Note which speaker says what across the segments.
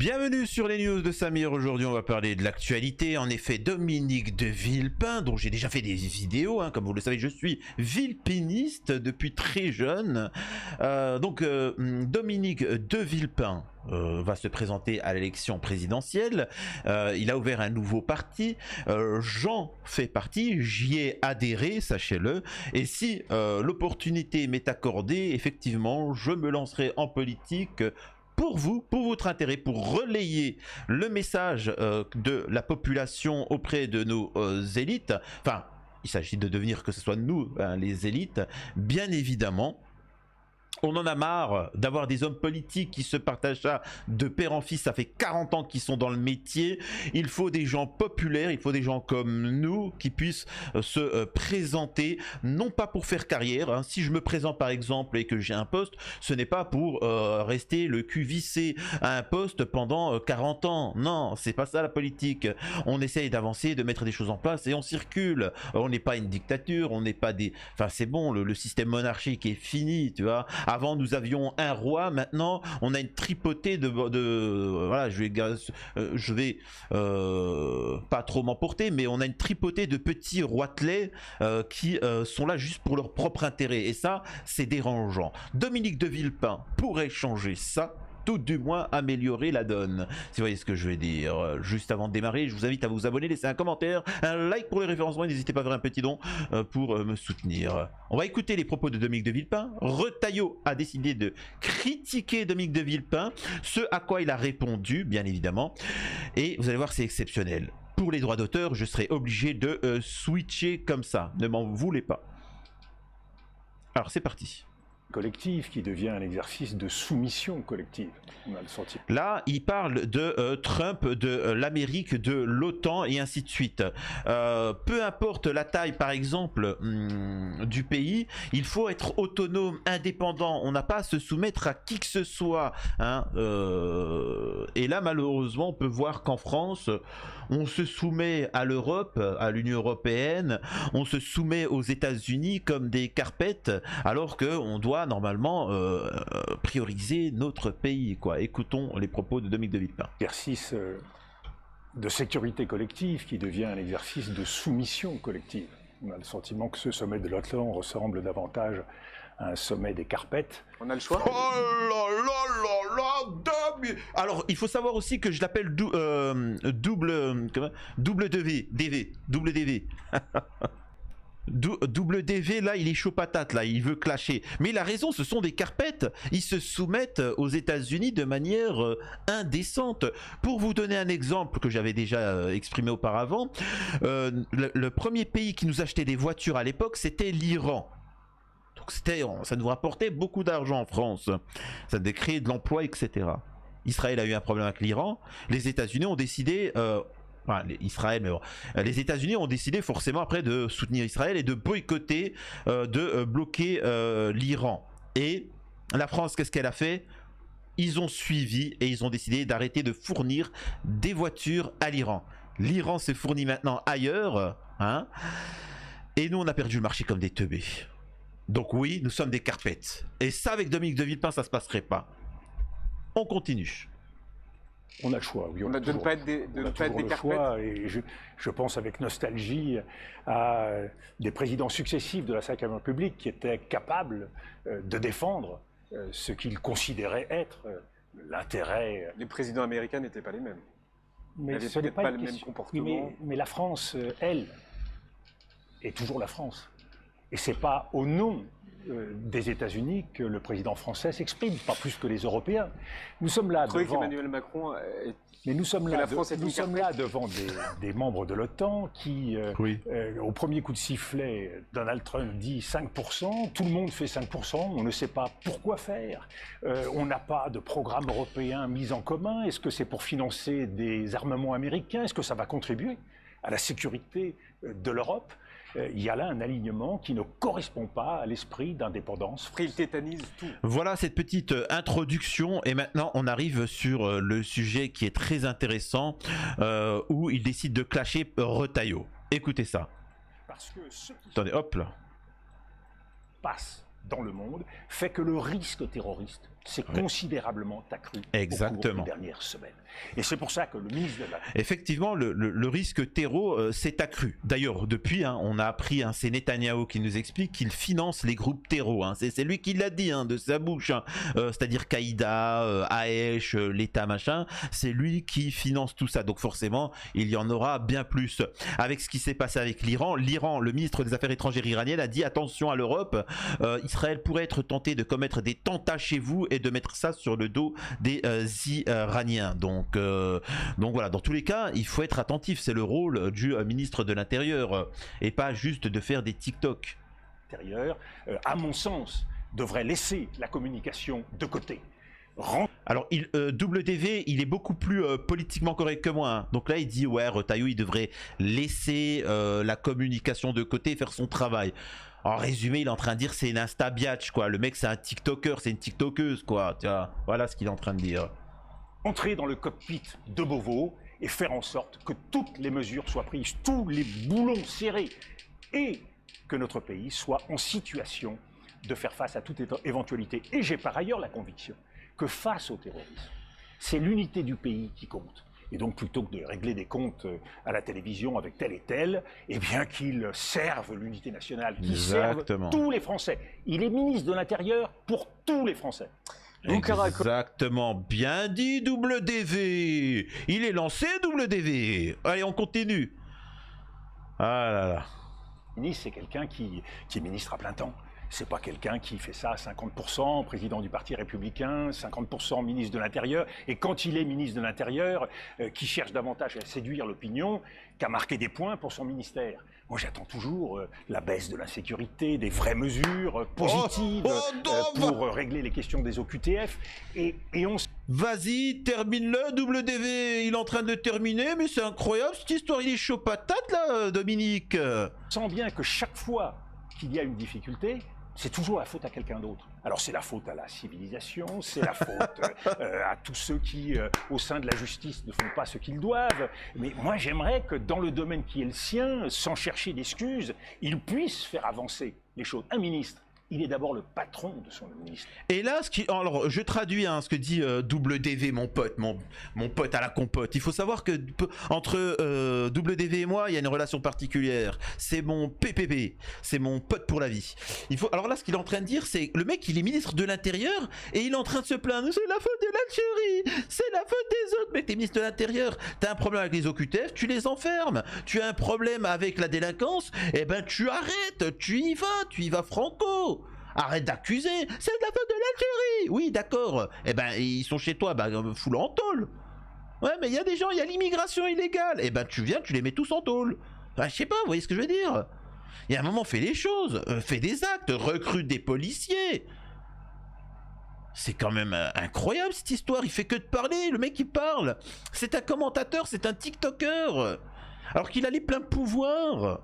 Speaker 1: Bienvenue sur les news de Samir. Aujourd'hui on va parler de l'actualité. En effet, Dominique de Villepin, dont j'ai déjà fait des vidéos, comme vous le savez, je suis villepiniste depuis très jeune. Dominique de Villepin va se présenter à l'élection présidentielle. Il a ouvert un nouveau parti. J'en fais partie, j'y ai adhéré, sachez-le. Et si l'opportunité m'est accordée, effectivement, je me lancerai en politique pour vous, pour votre intérêt, pour relayer le message de la population auprès de nos élites. Enfin, il s'agit de devenir que ce soit nous, les élites, bien évidemment. On en a marre d'avoir des hommes politiques qui se partagent ça de père en fils. Ça fait 40 ans qu'ils sont dans le métier. Il faut des gens populaires, il faut des gens comme nous qui puissent se présenter, non pas pour faire carrière. Si je me présente par exemple et que j'ai un poste, ce n'est pas pour rester le cul vissé à un poste pendant 40 ans. Non, c'est pas ça la politique. On essaye d'avancer, de mettre des choses en place et on circule. On n'est pas une dictature, on n'est pas des... Enfin c'est bon, le système monarchique est fini, tu vois. Avant nous avions un roi, maintenant on a une tripotée voilà, je vais pas trop m'emporter, mais on a une tripotée de petits roitelets qui sont là juste pour leur propre intérêt, et ça c'est dérangeant. Dominique de Villepin pourrait changer ça, tout du moins améliorer la donne, si vous voyez ce que je veux dire. Juste avant de démarrer, je vous invite à vous abonner, laisser un commentaire, un like pour les référencements et n'hésitez pas à faire un petit don pour me soutenir. On va écouter les propos de Dominique de Villepin. Retailleau a décidé de critiquer Dominique de Villepin, ce à quoi il a répondu, bien évidemment, et vous allez voir, c'est exceptionnel. Pour les droits d'auteur, je serai obligé de switcher comme ça, ne m'en voulez pas. Alors c'est parti.
Speaker 2: Collective qui devient un exercice de soumission collective. On a le sentiment.
Speaker 1: Là, il parle de Trump, de l'Amérique, de l'OTAN et ainsi de suite. Peu importe la taille, par exemple, du pays, il faut être autonome, indépendant. On n'a pas à se soumettre à qui que ce soit. Et là, malheureusement, on peut voir qu'en France, on se soumet à l'Europe, à l'Union européenne, on se soumet aux États-Unis comme des carpettes, alors qu'on doit normalement prioriser notre pays, quoi. Écoutons les propos de Dominique de Villepin.
Speaker 2: Exercice de sécurité collective qui devient un exercice de soumission collective. On a le sentiment que ce sommet de l'OTAN ressemble davantage à un sommet des carpettes.
Speaker 3: On a le choix.
Speaker 1: Oh là là là là. Alors il faut savoir aussi que je l'appelle double DV. Double DV, là il est chaud patate, là il veut clasher, mais il a raison, ce sont des carpettes, ils se soumettent aux États-Unis de manière indécente. Pour vous donner un exemple que j'avais déjà exprimé auparavant, le premier pays qui nous achetait des voitures à l'époque, c'était l'Iran. Donc ça nous rapportait beaucoup d'argent en France, ça a créé de l'emploi, etc. Israël a eu un problème avec l'Iran, les États-Unis ont décidé... Enfin, Israël, mais bon. Les États-Unis ont décidé forcément après de soutenir Israël et de boycotter, de bloquer l'Iran. Et la France, qu'est-ce qu'elle a fait? Ils ont suivi et ils ont décidé d'arrêter de fournir des voitures à l'Iran. L'Iran se fournit maintenant ailleurs, et nous on a perdu le marché comme des teubés. Donc oui, nous sommes des carpettes. Et ça, avec Dominique de Villepin, ça se passerait pas. On continue.
Speaker 2: On a le choix, oui. On a
Speaker 3: de ne pas être des carpettes.
Speaker 2: Et je pense avec nostalgie à des présidents successifs de la Ve République qui étaient capables de défendre ce qu'ils considéraient être l'intérêt.
Speaker 3: Les présidents américains n'étaient pas les mêmes.
Speaker 2: Mais ce n'est pas le même comportement. Oui, mais la France, elle, est toujours la France. Et c'est pas au nom des États-Unis que le président français s'exprime, pas plus que les Européens. Nous sommes là devant...
Speaker 3: Emmanuel Macron
Speaker 2: mais nous sommes là, devant des membres de l'OTAN qui, au premier coup de sifflet, Donald Trump dit 5%, tout le monde fait 5%, on ne sait pas pourquoi faire, on n'a pas de programme européen mis en commun, est-ce que c'est pour financer des armements américains, est-ce que ça va contribuer à la sécurité de l'Europe? Il y a là un alignement qui ne correspond pas à l'esprit d'indépendance.
Speaker 3: Il tétanise tout.
Speaker 1: Voilà cette petite introduction et maintenant on arrive sur le sujet qui est très intéressant où il décide de clasher Retailleau. Écoutez ça.
Speaker 2: Parce que ce qui
Speaker 1: Attendez, hop là.
Speaker 2: passe dans le monde fait que le risque terroriste s'est considérablement accru au cours des dernières semaines. Et c'est pour ça que le ministre de la...
Speaker 1: Effectivement, le risque terreau s'est accru. D'ailleurs, depuis, on a appris, c'est Netanyahou qui nous explique qu'il finance les groupes terreau. C'est lui qui l'a dit de sa bouche. C'est-à-dire Qaïda, Daesh, l'État machin. C'est lui qui finance tout ça. Donc forcément, il y en aura bien plus. Avec ce qui s'est passé avec l'Iran, le ministre des Affaires étrangères iranien a dit attention à l'Europe. Israël pourrait être tenté de commettre des tentats chez vous et de mettre ça sur le dos des Iraniens. Donc voilà, dans tous les cas, il faut être attentif. C'est le rôle du ministre de l'Intérieur et pas juste de faire des TikTok.
Speaker 2: À mon sens, devrait laisser la communication de côté.
Speaker 1: Alors, WDV, il est beaucoup plus politiquement correct que moi. Donc là, il dit, ouais, Retailleau, il devrait laisser la communication de côté et faire son travail. En résumé, il est en train de dire c'est une insta-biatch, quoi. Le mec, c'est un TikToker, c'est une TikTokeuse, quoi. Tiens, voilà ce qu'il est en train de dire.
Speaker 2: Entrer dans le cockpit de Beauvau et faire en sorte que toutes les mesures soient prises, tous les boulons serrés, et que notre pays soit en situation de faire face à toute éventualité. Et j'ai par ailleurs la conviction que face au terrorisme, c'est l'unité du pays qui compte. Et donc, plutôt que de régler des comptes à la télévision avec tel et tel, eh bien qu'il serve l'unité nationale, qu'il serve tous les Français. Il est ministre de l'Intérieur pour tous les Français.
Speaker 1: Exactement, bien dit WDV. Il est lancé WDV. Allez, on continue. Ah là là.
Speaker 2: Ministre, c'est quelqu'un qui est ministre à plein temps. C'est pas quelqu'un qui fait ça à 50%, président du Parti républicain, 50% ministre de l'Intérieur, et quand il est ministre de l'Intérieur, qui cherche davantage à séduire l'opinion qu'à marquer des points pour son ministère. Moi, j'attends toujours la baisse de l'insécurité, des vraies mesures positives pour régler les questions des OQTF, et on...
Speaker 1: Vas-y, termine-le, WDV. Il est en train de terminer, mais c'est incroyable cette histoire, il est chaud patate là, Dominique.
Speaker 2: On sent bien que chaque fois qu'il y a une difficulté, c'est toujours la faute à quelqu'un d'autre. Alors c'est la faute à la civilisation, c'est la faute à tous ceux qui, au sein de la justice, ne font pas ce qu'ils doivent. Mais moi j'aimerais que dans le domaine qui est le sien, sans chercher d'excuses, il puisse faire avancer les choses. Un ministre, il est d'abord le patron de son ministère.
Speaker 1: Et là, alors je traduis ce que dit WDV, mon pote à la compote. Il faut savoir que entre WDV et moi, il y a une relation particulière. C'est mon PPP, c'est mon pote pour la vie. Alors là, ce qu'il est en train de dire, c'est le mec, il est ministre de l'Intérieur et il est en train de se plaindre. C'est la faute de l'Algérie, c'est la faute des autres. Mec, t'es ministre de l'Intérieur, t'as un problème avec les OQTF, tu les enfermes. Tu as un problème avec la délinquance, eh ben tu arrêtes, tu y vas franco. Arrête d'accuser, c'est de la faute de l'Algérie. Oui, d'accord. Eh ben, ils sont chez toi, fous-le en tôle. Ouais, mais il y a des gens, il y a l'immigration illégale. Eh ben, tu viens, tu les mets tous en tôle. Je sais pas, vous voyez ce que je veux dire? Il y a un moment, fais les choses, fais des actes, recrute des policiers. C'est quand même incroyable cette histoire, il fait que de parler, le mec il parle. C'est un commentateur, c'est un TikToker. Alors qu'il a les pleins pouvoirs.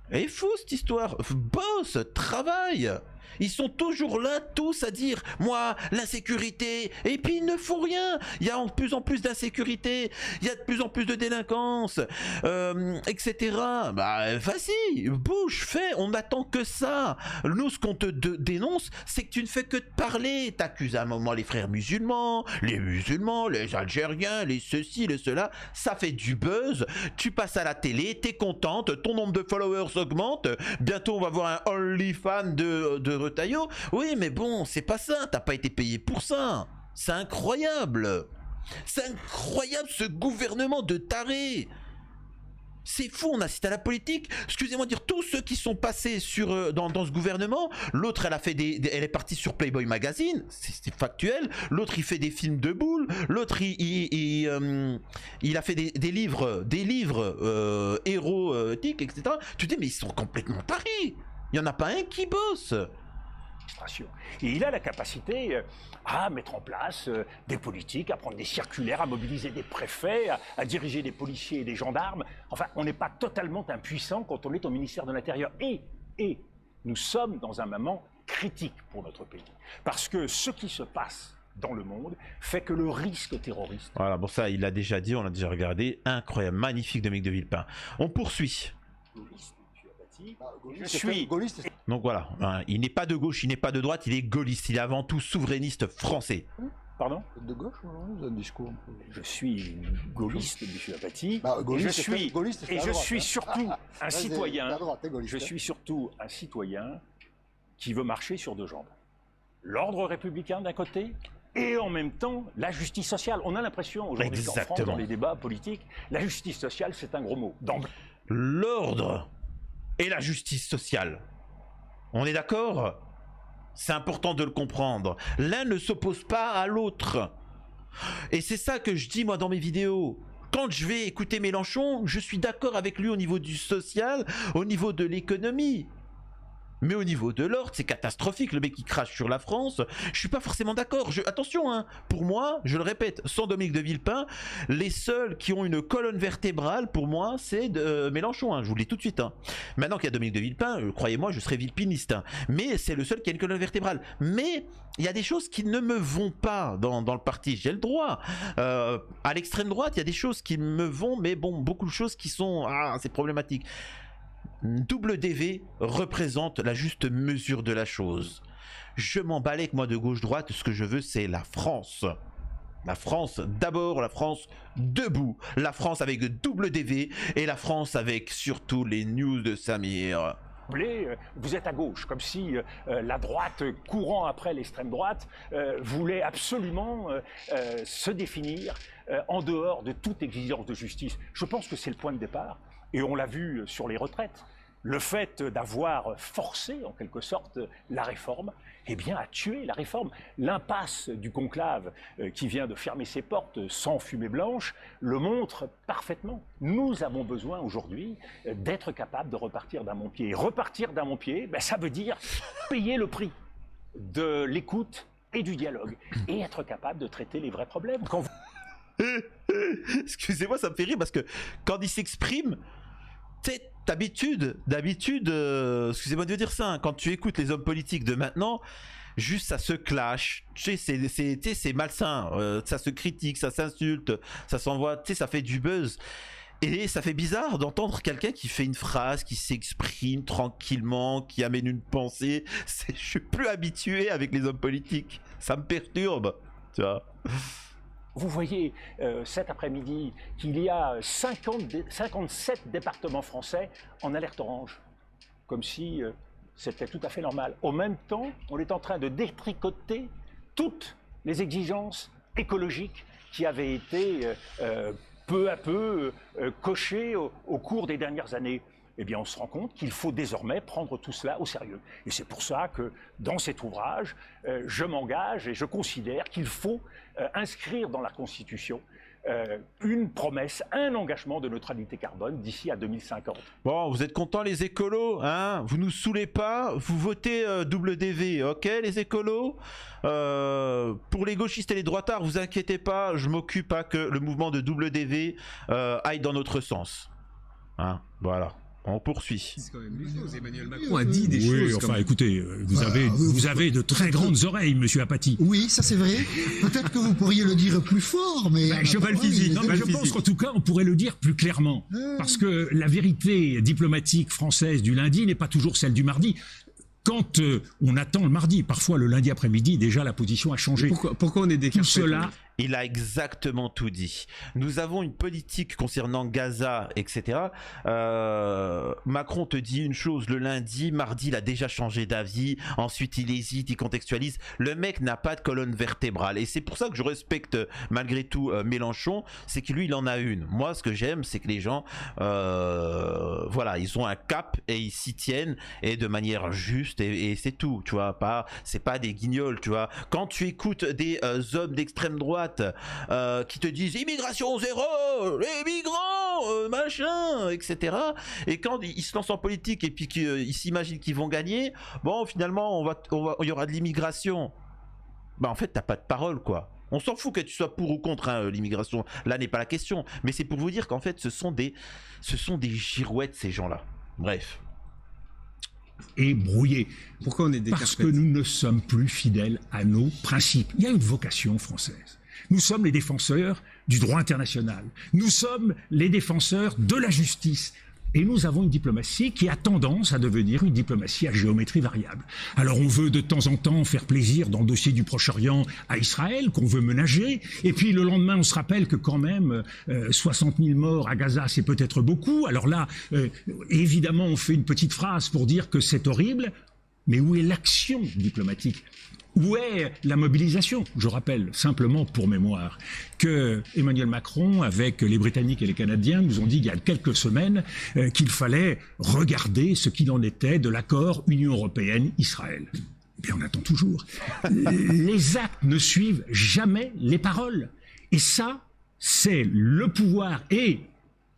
Speaker 1: Elle est fou cette histoire, bosse, travaille. Ils sont toujours là tous à dire moi l'insécurité, et puis ils ne font rien. Il y a de plus en plus d'insécurité, il y a de plus en plus de délinquance, etc. Vas-y, bouge, fais, on n'attend que ça. Nous, ce qu'on te dénonce, c'est que tu ne fais que de parler. T'accuses à un moment les frères musulmans, les Algériens, les ceci, les cela. Ça fait du buzz, tu passes à la télé, t'es contente, ton nombre de followers augmente. Bientôt on va voir un OnlyFans de Retailleau. Oui, mais bon, c'est pas ça, t'as pas été payé pour ça. C'est incroyable. C'est incroyable ce gouvernement de tarés. C'est fou, on assiste à la politique. Excusez-moi de dire, tous ceux qui sont passés dans ce gouvernement, l'autre elle est partie sur Playboy Magazine, c'est factuel. L'autre il fait des films de boules. L'autre il a fait des livres érotiques, etc. Tu te dis mais ils sont complètement tarés. Il y en a pas un qui bosse.
Speaker 2: Et il a la capacité à mettre en place des politiques, à prendre des circulaires, à mobiliser des préfets, à diriger des policiers et des gendarmes. Enfin, on n'est pas totalement impuissant quand on est au ministère de l'Intérieur. Et nous sommes dans un moment critique pour notre pays. Parce que ce qui se passe dans le monde fait que le risque terroriste...
Speaker 1: Voilà, bon ça, il l'a déjà dit, on l'a déjà regardé. Incroyable, magnifique Dominique de Villepin. On poursuit.
Speaker 2: Bishop-Apathy. Je suis gaulliste.
Speaker 1: Donc voilà, hein, il n'est pas de gauche, il n'est pas de droite, il est gaulliste. Il est avant tout souverainiste français.
Speaker 2: Pardon?
Speaker 4: De gauche ou non? Vous avez un discours un peu...
Speaker 2: Je suis gaulliste, Bishop-Apathy.
Speaker 4: Je suis
Speaker 2: surtout un citoyen. Je suis surtout un citoyen qui veut marcher sur deux jambes. L'ordre républicain d'un côté et en même temps la justice sociale. On a l'impression aujourd'hui qu'en France, dans les débats politiques, la justice sociale c'est un gros mot.
Speaker 1: L'ordre et la justice sociale. On est d'accord? C'est important de le comprendre. L'un ne s'oppose pas à l'autre. Et c'est ça que je dis moi dans mes vidéos. Quand je vais écouter Mélenchon, je suis d'accord avec lui au niveau du social, au niveau de l'économie. Mais au niveau de l'ordre, c'est catastrophique. Le mec qui crache sur la France, je suis pas forcément d'accord. Attention, hein, pour moi, je le répète, sans Dominique de Villepin, les seuls qui ont une colonne vertébrale, pour moi, c'est Mélenchon. Hein, je vous le dis tout de suite. Hein. Maintenant qu'il y a Dominique de Villepin, croyez-moi, je serai villepiniste. Hein. Mais c'est le seul qui a une colonne vertébrale. Mais il y a des choses qui ne me vont pas dans le parti. J'ai le droit. À l'extrême droite, il y a des choses qui me vont, mais bon, beaucoup de choses qui sont... Ah, c'est problématique. WDV représente la juste mesure de la chose. Je m'en bats avec moi de gauche-droite, ce que je veux c'est la France. La France d'abord, la France debout. La France avec WDV et la France avec surtout les news de Samir.
Speaker 2: Vous êtes à gauche, comme si la droite, courant après l'extrême droite, voulait absolument se définir en dehors de toute exigence de justice. Je pense que c'est le point de départ. Et on l'a vu sur les retraites. Le fait d'avoir forcé, en quelque sorte, la réforme, eh bien, a tué la réforme. L'impasse du conclave qui vient de fermer ses portes sans fumée blanche le montre parfaitement. Nous avons besoin aujourd'hui d'être capables de repartir d'un bon pied. Et repartir d'un bon pied, ben, ça veut dire payer le prix de l'écoute et du dialogue. Et être capable de traiter les vrais problèmes.
Speaker 1: Excusez-moi, ça me fait rire parce que quand il s'exprime, d'habitude, excusez-moi de dire ça, hein, quand tu écoutes les hommes politiques de maintenant, juste ça se clash, tu sais, c'est malsain, ça se critique, ça s'insulte, ça s'envoie, tu sais, ça fait du buzz. Et ça fait bizarre d'entendre quelqu'un qui fait une phrase, qui s'exprime tranquillement, qui amène une pensée. Je suis plus habitué avec les hommes politiques, ça me perturbe, tu vois.
Speaker 2: Vous voyez cet après-midi qu'il y a 57 départements français en alerte orange, comme si c'était tout à fait normal. Au même temps, on est en train de détricoter toutes les exigences écologiques qui avaient été peu à peu cochées au cours des dernières années. Eh bien, on se rend compte qu'il faut désormais prendre tout cela au sérieux. Et c'est pour ça que, dans cet ouvrage, je m'engage et je considère qu'il faut inscrire dans la Constitution une promesse, un engagement de neutralité carbone d'ici à 2050.
Speaker 1: Bon, vous êtes contents les écolos, hein? Vous nous saoulez pas, vous votez WDV, ok les écolos? Pour les gauchistes et les droitards, vous inquiétez pas, je m'occupe à que le mouvement de WDV aille dans notre sens. Hein? Voilà. On poursuit.
Speaker 5: C'est quand même une chose. Emmanuel Macron a dit des choses. Oui, enfin, écoutez, vous avez de très grandes oreilles, monsieur Apathy.
Speaker 6: Oui, ça c'est vrai. Peut-être que vous pourriez le dire plus fort, mais...
Speaker 5: Cheval physique. Non, mais je pense qu'en tout cas, on pourrait le dire plus clairement. Parce que la vérité diplomatique française du lundi n'est pas toujours celle du mardi. Quand on attend le mardi, parfois le lundi après-midi, déjà la position a changé.
Speaker 3: Pourquoi on est décalé?
Speaker 5: Tout cela...
Speaker 1: Il a exactement tout dit. Nous avons une politique concernant Gaza, etc. Macron te dit une chose le lundi, mardi il a déjà changé d'avis, ensuite il hésite, il contextualise. Le mec n'a pas de colonne vertébrale et c'est pour ça que je respecte malgré tout Mélenchon, c'est que lui il en a une. Moi ce que j'aime c'est que les gens, voilà, ils ont un cap et ils s'y tiennent et de manière juste et c'est tout, tu vois. C'est pas des guignols, tu vois. Quand tu écoutes des hommes d'extrême droite qui te disent immigration zéro, les migrants, machin, etc. Et quand ils se lancent en politique et puis qu'ils s'imaginent qu'ils vont gagner, bon finalement il y aura de l'immigration. Bah en fait t'as pas de parole quoi. On s'en fout que tu sois pour ou contre hein, l'immigration. Là n'est pas la question. Mais c'est pour vous dire qu'en fait ce sont des girouettes ces gens-là. Bref.
Speaker 5: Et brouillé.
Speaker 3: Pourquoi on est
Speaker 5: Parce que nous ne sommes plus fidèles à nos principes. Il y a une vocation française. Nous sommes les défenseurs du droit international. Nous sommes les défenseurs de la justice. Et nous avons une diplomatie qui a tendance à devenir une diplomatie à géométrie variable. Alors on veut de temps en temps faire plaisir dans le dossier du Proche-Orient à Israël, qu'on veut ménager, et puis le lendemain on se rappelle que quand même 60 000 morts à Gaza c'est peut-être beaucoup. Alors là, évidemment on fait une petite phrase pour dire que c'est horrible, mais où est l'action diplomatique ? Où est la mobilisation ? Je rappelle simplement pour mémoire que Emmanuel Macron, avec les Britanniques et les Canadiens, nous ont dit il y a quelques semaines qu'il fallait regarder ce qu'il en était de l'accord Union européenne-Israël. Eh bien, on attend toujours. Les actes ne suivent jamais les paroles. Et ça, c'est le pouvoir et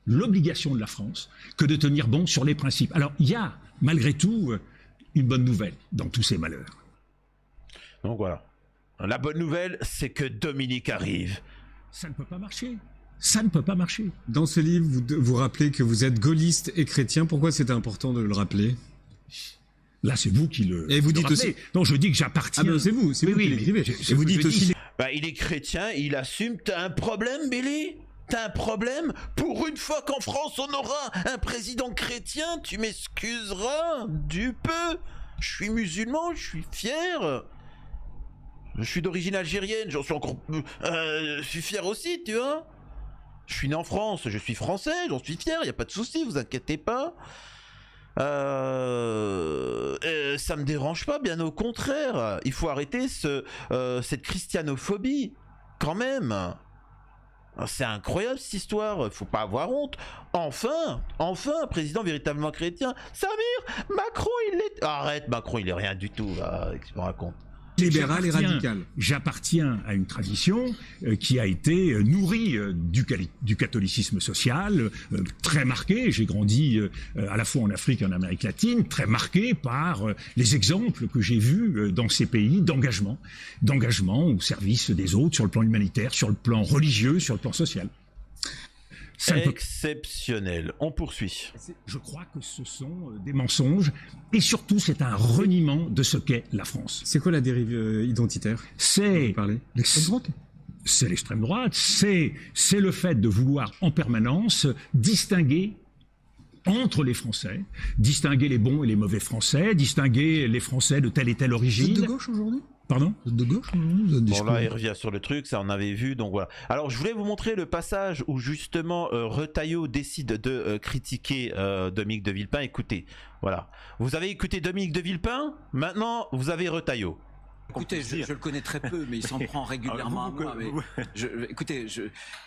Speaker 5: l'obligation de la France que de tenir bon sur les principes. Alors, il y a, malgré tout, une bonne nouvelle dans tous ces malheurs.
Speaker 1: Donc voilà. La bonne nouvelle, c'est que Dominique arrive.
Speaker 5: Ça ne peut pas marcher. Ça ne peut pas marcher.
Speaker 7: Dans ce livre, vous rappelez que vous êtes gaulliste et chrétien. Pourquoi c'était important de le rappeler ?
Speaker 5: Là, c'est vous qui le.
Speaker 7: Et vous dites
Speaker 5: rappelez.
Speaker 7: aussi.
Speaker 5: Non, je dis que j'appartiens.
Speaker 7: Ah, mais c'est vous qui l'écrivez. Et vous dites aussi.
Speaker 1: Bah, il est chrétien, il assume. T'as un problème, Billy ? T'as un problème ? Pour une fois qu'en France, on aura un président chrétien, tu m'excuseras du peu. Je suis musulman, je suis fier. Je suis d'origine algérienne, j'en suis encore... je suis fier aussi, tu vois. Je suis né en France, je suis français, j'en suis fier, y a pas de souci, vous inquiétez pas. Ça me dérange pas, bien au contraire. Il faut arrêter cette christianophobie, quand même. C'est incroyable cette histoire, faut pas avoir honte. Enfin, un président véritablement chrétien. Samir, Macron, il est... Arrête, Macron, il est rien du tout, là, qu'est-ce qu'il me raconte ?
Speaker 7: Libéral et radical.
Speaker 5: J'appartiens à une tradition qui a été nourrie du catholicisme social, très marquée. J'ai grandi à la fois en Afrique et en Amérique latine, très marquée par les exemples que j'ai vus dans ces pays d'engagement au service des autres, sur le plan humanitaire, sur le plan religieux, sur le plan social.
Speaker 1: Exceptionnel. On poursuit.
Speaker 5: Je crois que ce sont des mensonges et surtout c'est un reniement de ce qu'est la France.
Speaker 7: C'est quoi la dérive identitaire ?
Speaker 5: C'est
Speaker 7: l'extrême droite.
Speaker 5: C'est l'extrême droite. C'est le fait de vouloir en permanence distinguer entre les Français, distinguer les bons et les mauvais Français, distinguer les Français de telle et telle origine.
Speaker 6: Vous êtes de gauche aujourd'hui ?
Speaker 5: Pardon ?
Speaker 6: Vous êtes de gauche
Speaker 1: Bon là il revient sur le truc, ça on avait vu, donc voilà. Alors je voulais vous montrer le passage où justement Retailleau décide de critiquer Dominique de Villepin. Écoutez, voilà. Vous avez écouté Dominique de Villepin, maintenant vous avez Retailleau.
Speaker 8: Écoutez, je le connais très peu, mais il s'en prend régulièrement à moi.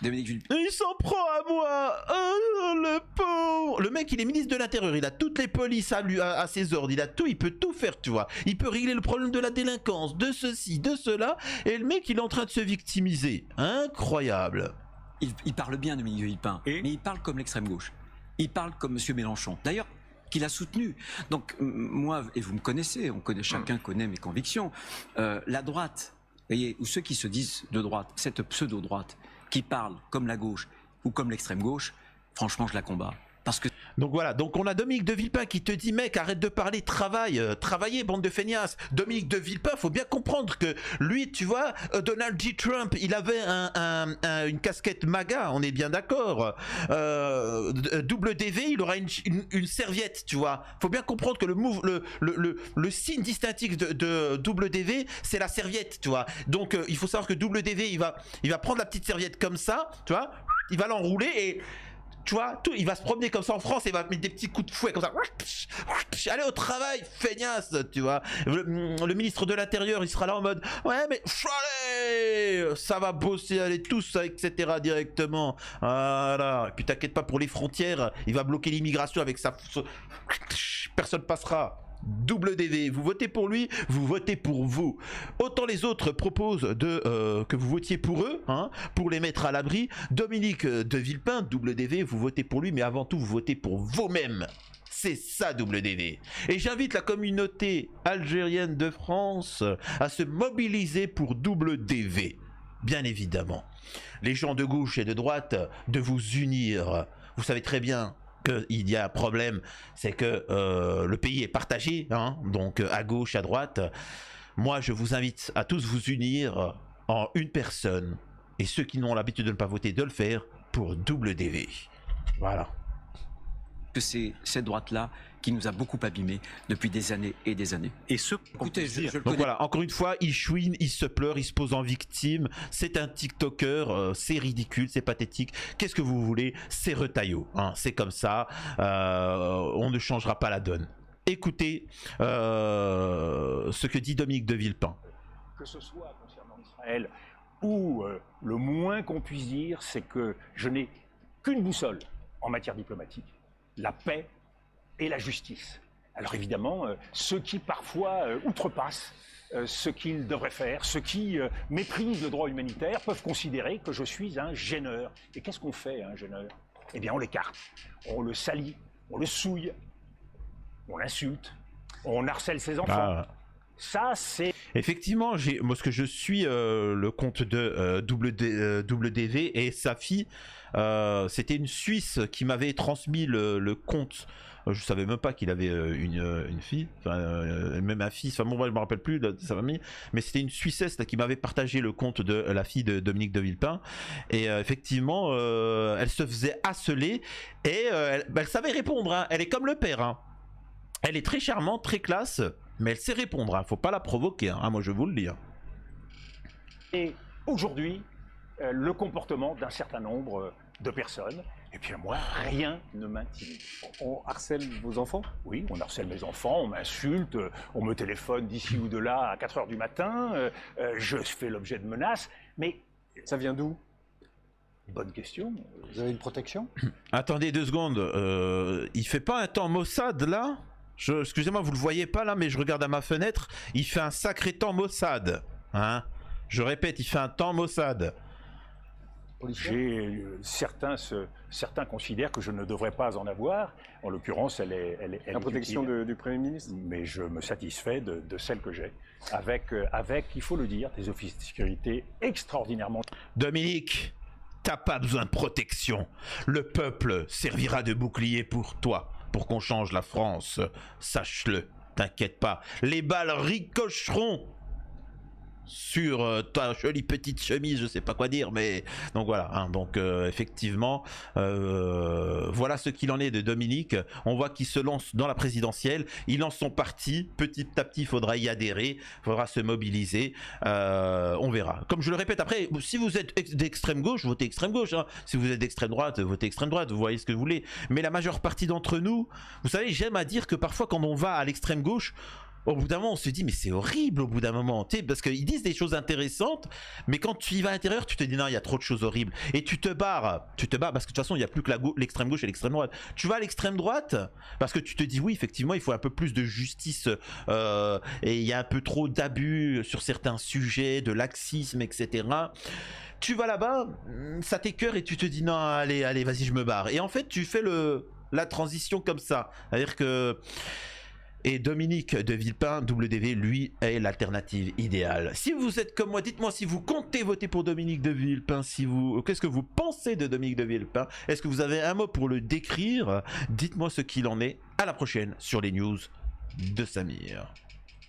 Speaker 8: Dominique Villepin.
Speaker 1: Il s'en prend à moi. Oh, le pauvre. Le mec, il est ministre de l'Intérieur. Il a toutes les polices à ses ordres. Il a tout. Il peut tout faire, tu vois. Il peut régler le problème de la délinquance, de ceci, de cela. Et le mec, il est en train de se victimiser. Incroyable.
Speaker 8: Il parle bien, Dominique Villepin, mais il parle comme l'extrême gauche. Il parle comme M. Mélenchon. D'ailleurs, qu'il a soutenu. Donc moi, et vous me connaissez, chacun connaît mes convictions, la droite, vous voyez, ou ceux qui se disent de droite, cette pseudo-droite, qui parle comme la gauche ou comme l'extrême gauche, franchement je la combats. Parce que...
Speaker 1: Donc voilà, donc on a Dominique de Villepin qui te dit mec arrête de parler, travaillez bande de feignasses. Dominique de Villepin, faut bien comprendre que lui tu vois, Donald J. Trump il avait une casquette MAGA, on est bien d'accord. WDV il aura une serviette, tu vois. Faut bien comprendre que le signe distinctif de WDV c'est la serviette, tu vois. Donc il faut savoir que WDV il va prendre la petite serviette comme ça, tu vois, il va l'enrouler et tu vois, il va se promener comme ça en France et il va mettre des petits coups de fouet comme ça. Allez au travail, feignasse, tu vois. Le ministre de l'Intérieur, il sera là en mode ouais, mais allez, ça va bosser, allez tous, etc. directement. Voilà. Et puis t'inquiète pas pour les frontières, il va bloquer l'immigration avec sa. Personne passera. WDV, vous votez pour lui, vous votez pour vous. Autant les autres proposent que vous votiez pour eux, hein, pour les mettre à l'abri. Dominique de Villepin, WDV, vous votez pour lui, mais avant tout vous votez pour vous-même. C'est ça WDV. Et j'invite la communauté algérienne de France à se mobiliser pour WDV. Bien évidemment. Les gens de gauche et de droite, de vous unir. Vous savez très bien qu'il y a un problème, c'est que le pays est partagé, hein, donc à gauche, à droite. Moi, je vous invite à tous vous unir en une personne, et ceux qui n'ont l'habitude de ne pas voter, de le faire pour WDV. Voilà.
Speaker 8: que c'est cette droite-là qui nous a beaucoup abîmés depuis des années et des années. Et ce, écoutez, je le
Speaker 1: donc
Speaker 8: connais.
Speaker 1: voilà, encore une fois, il chouine, il se pleure, il se pose en victime. C'est un TikToker, c'est ridicule, c'est pathétique. Qu'est-ce que vous voulez? C'est Retailleau, hein, c'est comme ça. On ne changera pas la donne. Écoutez ce que dit Dominique de Villepin.
Speaker 2: Que ce soit concernant Israël ou le moins qu'on puisse dire, c'est que je n'ai qu'une boussole en matière diplomatique, la paix et la justice. Alors évidemment, ceux qui parfois outrepassent ce qu'ils devraient faire, ceux qui méprisent le droit humanitaire peuvent considérer que je suis un gêneur. Et qu'est-ce qu'on fait, un gêneur? Eh bien, on l'écarte, on le salit, on le souille, on l'insulte, on harcèle ses enfants.
Speaker 1: Ah.
Speaker 2: Ça, c'est...
Speaker 1: Effectivement, moi, ce que je suis le compte de WDV et sa fille, c'était une Suisse qui m'avait transmis le compte. Je savais même pas qu'il avait une fille, même un fils. Enfin bon, je me rappelle plus de sa famille, mais c'était une Suissesse là, qui m'avait partagé le compte de la fille de Dominique de Villepin. Et effectivement, elle se faisait harceler et elle savait répondre. Hein. Elle est comme le père. Hein. Elle est très charmante, très classe. Mais elle sait répondre, hein. Faut pas la provoquer, hein. Moi je vous le dis. Hein.
Speaker 2: Et aujourd'hui, le comportement d'un certain nombre de personnes, et puis moi, rien ne m'intimide.
Speaker 3: On harcèle vos enfants?
Speaker 2: Oui, on harcèle mes enfants, on m'insulte, on me téléphone d'ici ou de là à 4 h du matin, je fais l'objet de menaces, mais...
Speaker 3: Ça vient d'où?
Speaker 2: Bonne question.
Speaker 4: Vous avez une protection?
Speaker 1: Attendez 2 secondes, il fait pas un temps Mossad là? Excusez-moi, vous le voyez pas là, mais je regarde à ma fenêtre. Il fait un sacré temps Mossad. Hein, je répète, il fait un temps Mossad.
Speaker 2: Certains considèrent que je ne devrais pas en avoir. En l'occurrence, elle est
Speaker 3: la protection du Premier ministre.
Speaker 2: Mais je me satisfais de celle que j'ai. Avec, il faut le dire, des officiers de sécurité extraordinairement...
Speaker 1: Dominique, t'as pas besoin de protection. Le peuple servira de bouclier pour toi. Pour qu'on change la France, sache-le, t'inquiète pas. Les balles ricocheront sur ta jolie petite chemise, je sais pas quoi dire, mais donc voilà. Hein, donc effectivement, voilà ce qu'il en est de Dominique. On voit qu'il se lance dans la présidentielle. Il lance son parti. Petit à petit, il faudra y adhérer, il faudra se mobiliser. On verra. Comme je le répète, après, si vous êtes d'extrême gauche, votez extrême gauche. Hein. Si vous êtes d'extrême droite, votez extrême droite. Vous voyez ce que vous voulez. Mais la majeure partie d'entre nous, vous savez, j'aime à dire que parfois, quand on va à l'extrême gauche, au bout d'un moment, on se dit, mais c'est horrible au bout d'un moment, tu sais, parce qu'ils disent des choses intéressantes, mais quand tu y vas à l'intérieur, tu te dis, non, il y a trop de choses horribles. Et tu te barres, parce que de toute façon, il n'y a plus que l'extrême gauche et l'extrême droite. Tu vas à l'extrême droite, parce que tu te dis, oui, effectivement, il faut un peu plus de justice, et il y a un peu trop d'abus sur certains sujets, de laxisme, etc. Tu vas là-bas, ça t'écœure et tu te dis, non, allez, vas-y, je me barre. Et en fait, tu fais la transition comme ça. C'est-à-dire que... Et Dominique de Villepin, WDV, lui, est l'alternative idéale. Si vous êtes comme moi, dites-moi si vous comptez voter pour Dominique de Villepin, qu'est-ce que vous pensez de Dominique de Villepin? Est-ce que vous avez un mot pour le décrire? Dites-moi ce qu'il en est. À la prochaine sur les news de Samir.